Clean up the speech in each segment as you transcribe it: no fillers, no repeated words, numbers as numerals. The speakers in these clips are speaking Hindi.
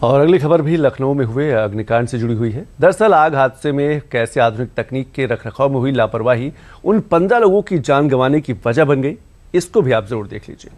और अगली खबर भी लखनऊ में हुए अग्निकांड से जुड़ी हुई है। दरअसल आग हादसे में कैसे आधुनिक तकनीक के रखरखाव में हुई लापरवाही उन 15 लोगों की जान गंवाने की वजह बन गई। इसको भी आप जरूर देख लीजिए।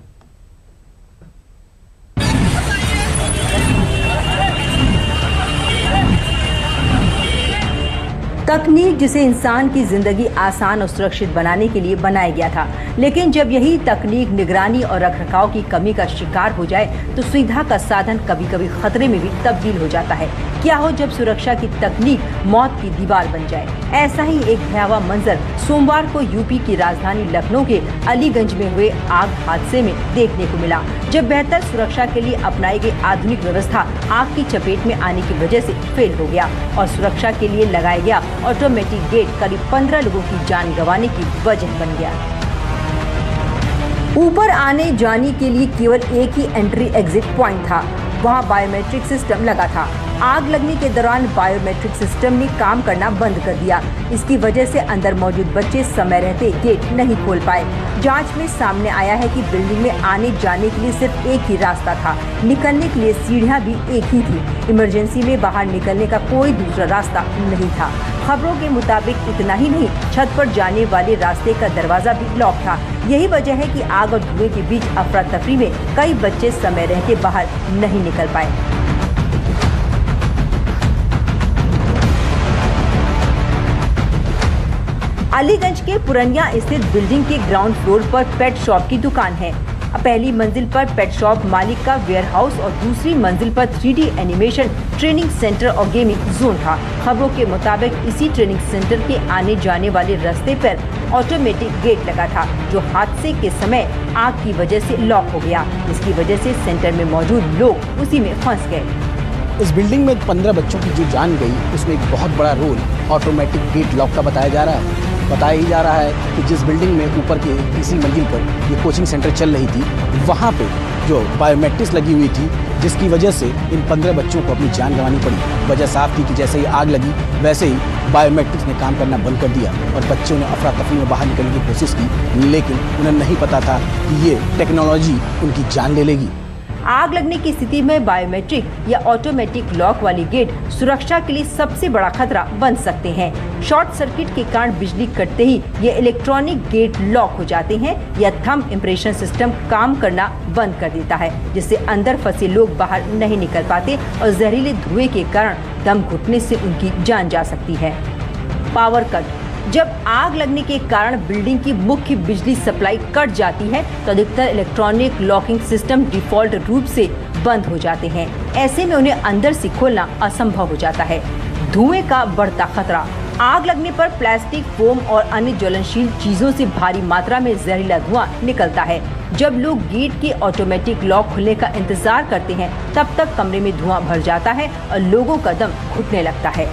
तकनीक जिसे इंसान की जिंदगी आसान और सुरक्षित बनाने के लिए बनाया गया था, लेकिन जब यही तकनीक निगरानी और रखरखाव की कमी का शिकार हो जाए तो सुविधा का साधन कभी कभी खतरे में भी तब्दील हो जाता है। क्या हो जब सुरक्षा की तकनीक मौत की दीवार बन जाए। ऐसा ही एक भयावह मंजर सोमवार को यूपी की राजधानी लखनऊ के अलीगंज में हुए आग हादसे में देखने को मिला, जब बेहतर सुरक्षा के लिए अपनाई गई आधुनिक व्यवस्था आग की चपेट में आने की वजह से फेल हो गया और सुरक्षा के लिए लगाया गया ऑटोमेटिक गेट करीब 15 लोगों की जान गंवाने की वजह बन गया। ऊपर आने जाने के लिए केवल एक ही एंट्री एग्जिट पॉइंट था। वहां बायोमेट्रिक सिस्टम लगा था। आग लगने के दौरान बायोमेट्रिक सिस्टम ने काम करना बंद कर दिया। इसकी वजह से अंदर मौजूद बच्चे समय रहते गेट नहीं खोल पाए। जांच में सामने आया है कि बिल्डिंग में आने जाने के लिए सिर्फ एक ही रास्ता था। निकलने के लिए सीढ़ियां भी एक ही थी। इमरजेंसी में बाहर निकलने का कोई दूसरा रास्ता नहीं था। खबरों के मुताबिक इतना ही नहीं, छत पर जाने वाले रास्ते का दरवाजा भी लॉक था। यही वजह है कि आग और धुएं के बीच अफरा तफरी में कई बच्चे समय रहते बाहर नहीं निकल पाए। अलीगंज के पुरनिया स्थित बिल्डिंग के ग्राउंड फ्लोर पर पेट शॉप की दुकान है। पहली मंजिल पर पेट शॉप मालिक का वेयरहाउस और दूसरी मंजिल पर 3D एनिमेशन ट्रेनिंग सेंटर और गेमिंग जोन था। खबरों के मुताबिक इसी ट्रेनिंग सेंटर के आने जाने वाले रास्ते पर ऑटोमेटिक गेट लगा था, जो हादसे के समय आग की वजह से लॉक हो गया। इसकी वजह से सेंटर में मौजूद लोग उसी में फंस गए। इस बिल्डिंग में 15 बच्चों की जो जान गई, उसमें एक बहुत बड़ा रोल ऑटोमेटिक गेट लॉक का बताया जा रहा है। बताया ही जा रहा है कि जिस बिल्डिंग में ऊपर के तीसरी मंजिल पर ये कोचिंग सेंटर चल रही थी, वहाँ पे जो बायोमेट्रिक्स लगी हुई थी, जिसकी वजह से इन 15 बच्चों को अपनी जान गंवानी पड़ी। वजह साफ थी कि जैसे ही आग लगी वैसे ही बायोमेट्रिक्स ने काम करना बंद कर दिया और बच्चों ने अफरा तफरी में बाहर निकलने की कोशिश की, लेकिन उन्हें नहीं पता था कि ये टेक्नोलॉजी उनकी जान ले लेगी। आग लगने की स्थिति में बायोमेट्रिक या ऑटोमेटिक लॉक वाली गेट सुरक्षा के लिए सबसे बड़ा खतरा बन सकते हैं। शॉर्ट सर्किट के कारण बिजली कटते ही ये इलेक्ट्रॉनिक गेट लॉक हो जाते हैं या थंब इम्प्रेशन सिस्टम काम करना बंद कर देता है, जिससे अंदर फंसे लोग बाहर नहीं निकल पाते और जहरीले धुएं के कारण दम घुटने से उनकी जान जा सकती है। Power cut. जब आग लगने के कारण बिल्डिंग की मुख्य बिजली सप्लाई कट जाती है तो अधिकतर इलेक्ट्रॉनिक लॉकिंग सिस्टम डिफॉल्ट रूप से बंद हो जाते हैं। ऐसे में उन्हें अंदर से खोलना असंभव हो जाता है। धुएं का बढ़ता खतरा। आग लगने पर प्लास्टिक, फोम और अन्य ज्वलनशील चीजों से भारी मात्रा में जहरीला धुआं निकलता है। जब लोग गेट के ऑटोमेटिक लॉक खुलने का इंतजार करते हैं, तब तक कमरे में धुआं भर जाता है और लोगों का दम घुटने लगता है।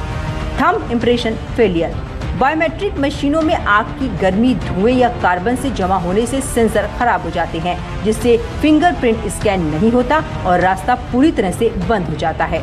Thumb impression failure. बायोमेट्रिक मशीनों में आग की गर्मी, धुएं या कार्बन से जमा होने से सेंसर खराब हो जाते हैं, जिससे फिंगरप्रिंट स्कैन नहीं होता और रास्ता पूरी तरह से बंद हो जाता है।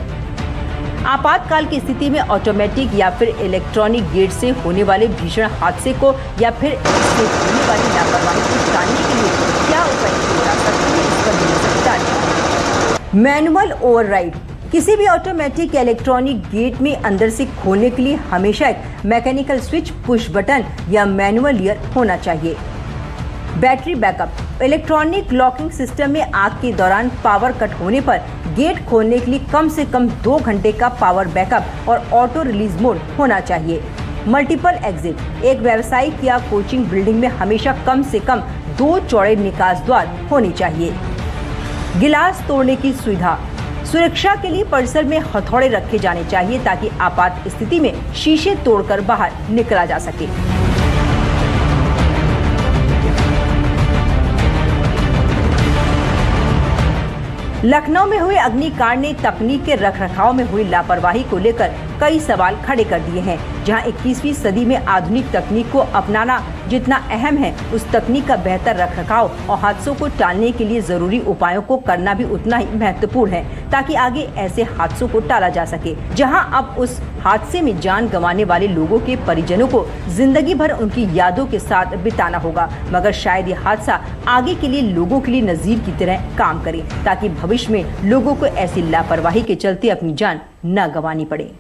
आपातकाल की स्थिति में ऑटोमेटिक या फिर इलेक्ट्रॉनिक गेट से होने वाले भीषण हादसे को या फिर इससे होने वाली लापरवाही को टालने के लिए क्या उपाय किए जा सकते हैं, इस पर जानकारी। Manual override. किसी भी ऑटोमेटिक या इलेक्ट्रॉनिक गेट में अंदर से खोलने के लिए हमेशा एक मैकेनिकल स्विच, पुश बटन या मैनुअल लीवर होना चाहिए। Battery backup. Electronic locking system में आग के दौरान पावर कट होने पर गेट खोलने के लिए कम से कम 2 घंटे का पावर बैकअप और ऑटो रिलीज मोड होना चाहिए। Multiple exit. एक व्यावसायिक या कोचिंग बिल्डिंग में हमेशा कम से कम 2 चौड़े निकास द्वार होने चाहिए। गिलास तोड़ने की सुविधा। सुरक्षा के लिए परिसर में हथौड़े रखे जाने चाहिए ताकि आपात स्थिति में शीशे तोड़कर बाहर निकला जा सके। लखनऊ में हुए अग्निकांड ने तकनीक के रखरखाव में हुई लापरवाही को लेकर कई सवाल खड़े कर दिए हैं। जहां 21वीं सदी में आधुनिक तकनीक को अपनाना जितना अहम है, उस तकनीक का बेहतर रखरखाव और हादसों को टालने के लिए जरूरी उपायों को करना भी उतना ही महत्वपूर्ण है, ताकि आगे ऐसे हादसों को टाला जा सके। जहां अब उस हादसे में जान गंवाने वाले लोगों के परिजनों को जिंदगी भर उनकी यादों के साथ बिताना होगा, मगर शायद ये हादसा आगे के लिए लोगों के लिए नजीर की तरह काम करे, ताकि भविष्य में लोगों को ऐसी लापरवाही के चलते अपनी जान न गंवानी पड़े।